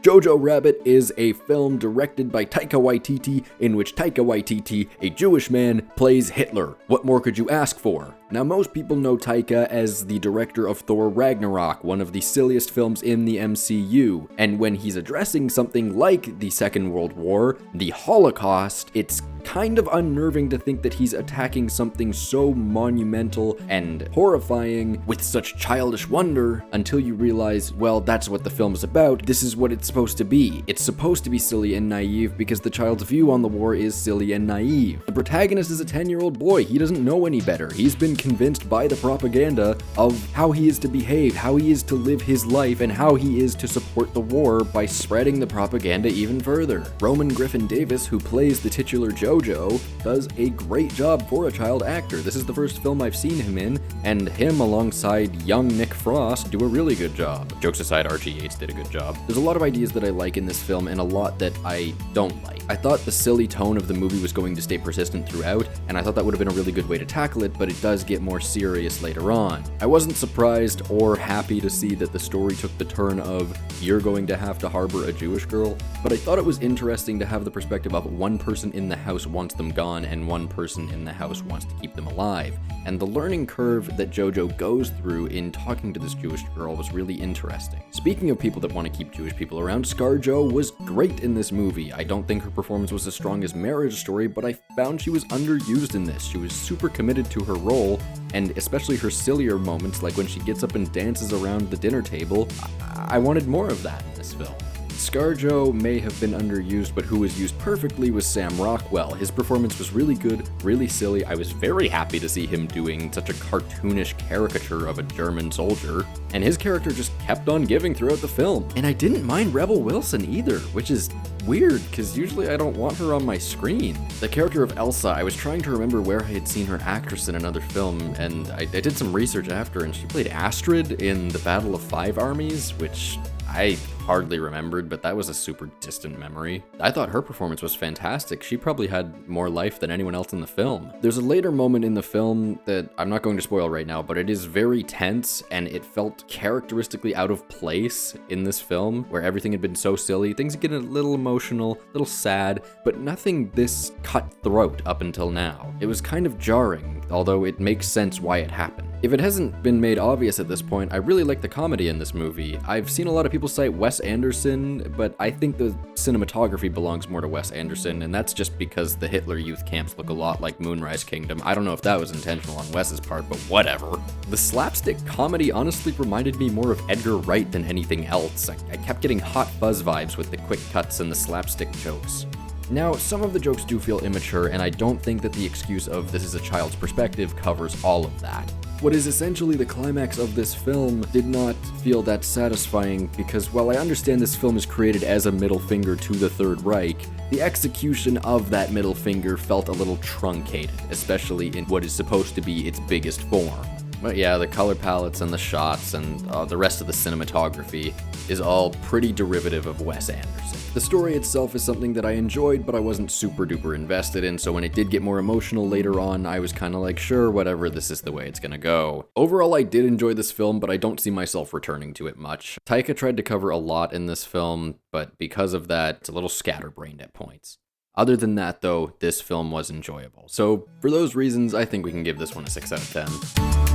Jojo Rabbit is a film directed by Taika Waititi, in which Taika Waititi, a Jewish man, plays Hitler. What more could you ask for? Now, most people know Taika as the director of Thor Ragnarok, one of the silliest films in the MCU, and when he's addressing something like the Second World War, the Holocaust, it's kind of unnerving to think that he's attacking something so monumental and horrifying with such childish wonder until you realize, well, that's what the film is about. This is what it's supposed to be. It's supposed to be silly and naive because the child's view on the war is silly and naive. The protagonist is a 10-year-old boy. He doesn't know any better. He's been convinced by the propaganda of how he is to behave, how he is to live his life, and how he is to support the war by spreading the propaganda even further. Roman Griffin Davis, who plays the titular Jojo, does a great job for a child actor. This is the first film I've seen him in, and him alongside young Nick Frost do a really good job. Jokes aside, Archie Yates did a good job. There's a lot of ideas that I like in this film and a lot that I don't like. I thought the silly tone of the movie was going to stay persistent throughout, and I thought that would have been a really good way to tackle it, but it does get more serious later on. I wasn't surprised or happy to see that the story took the turn of, you're going to have to harbor a Jewish girl, but I thought it was interesting to have the perspective of one person in the house wants them gone and one person in the house wants to keep them alive. And the learning curve that Jojo goes through in talking to this Jewish girl was really interesting. Speaking of people that want to keep Jewish people around, ScarJo was great in this movie. I don't think her performance was as strong as Marriage Story, but I found she was underused in this. She was super committed to her role, and especially her sillier moments, like when she gets up and dances around the dinner table. I wanted more of that in this film. ScarJo may have been underused, but who was used perfectly was Sam Rockwell. His performance was really good, really silly. I was very happy to see him doing such a cartoonish caricature of a German soldier, and his character just kept on giving throughout the film. And I didn't mind Rebel Wilson either, which is weird, because usually I don't want her on my screen. The character of Elsa, I was trying to remember where I had seen her actress in another film, and I did some research after, and she played Astrid in the Battle of Five Armies, which I hardly remembered, but that was a super distant memory. I thought her performance was fantastic. She probably had more life than anyone else in the film. There's a later moment in the film that I'm not going to spoil right now, but it is very tense, and it felt characteristically out of place in this film, where everything had been so silly. Things get a little emotional, a little sad, but nothing this cutthroat up until now. It was kind of jarring, although it makes sense why it happened. If it hasn't been made obvious at this point, I really like the comedy in this movie. I've seen a lot of people cite Wes Anderson, but I think the cinematography belongs more to Wes Anderson, and that's just because the Hitler youth camps look a lot like Moonrise Kingdom. I don't know if that was intentional on Wes's part, but whatever. The slapstick comedy honestly reminded me more of Edgar Wright than anything else. I kept getting Hot Fuzz vibes with the quick cuts and the slapstick jokes. Now, some of the jokes do feel immature, and I don't think that the excuse of this is a child's perspective covers all of that. What is essentially the climax of this film did not feel that satisfying because while I understand this film is created as a middle finger to the Third Reich, the execution of that middle finger felt a little truncated, especially in what is supposed to be its biggest form. But yeah, the color palettes and the shots and the rest of the cinematography is all pretty derivative of Wes Anderson. The story itself is something that I enjoyed, but I wasn't super duper invested in, so when it did get more emotional later on, I was kind of like, sure, whatever, this is the way it's gonna go. Overall, I did enjoy this film, but I don't see myself returning to it much. Taika tried to cover a lot in this film, but because of that, it's a little scatterbrained at points. Other than that, though, this film was enjoyable. So, for those reasons, I think we can give this one a 6 out of 10.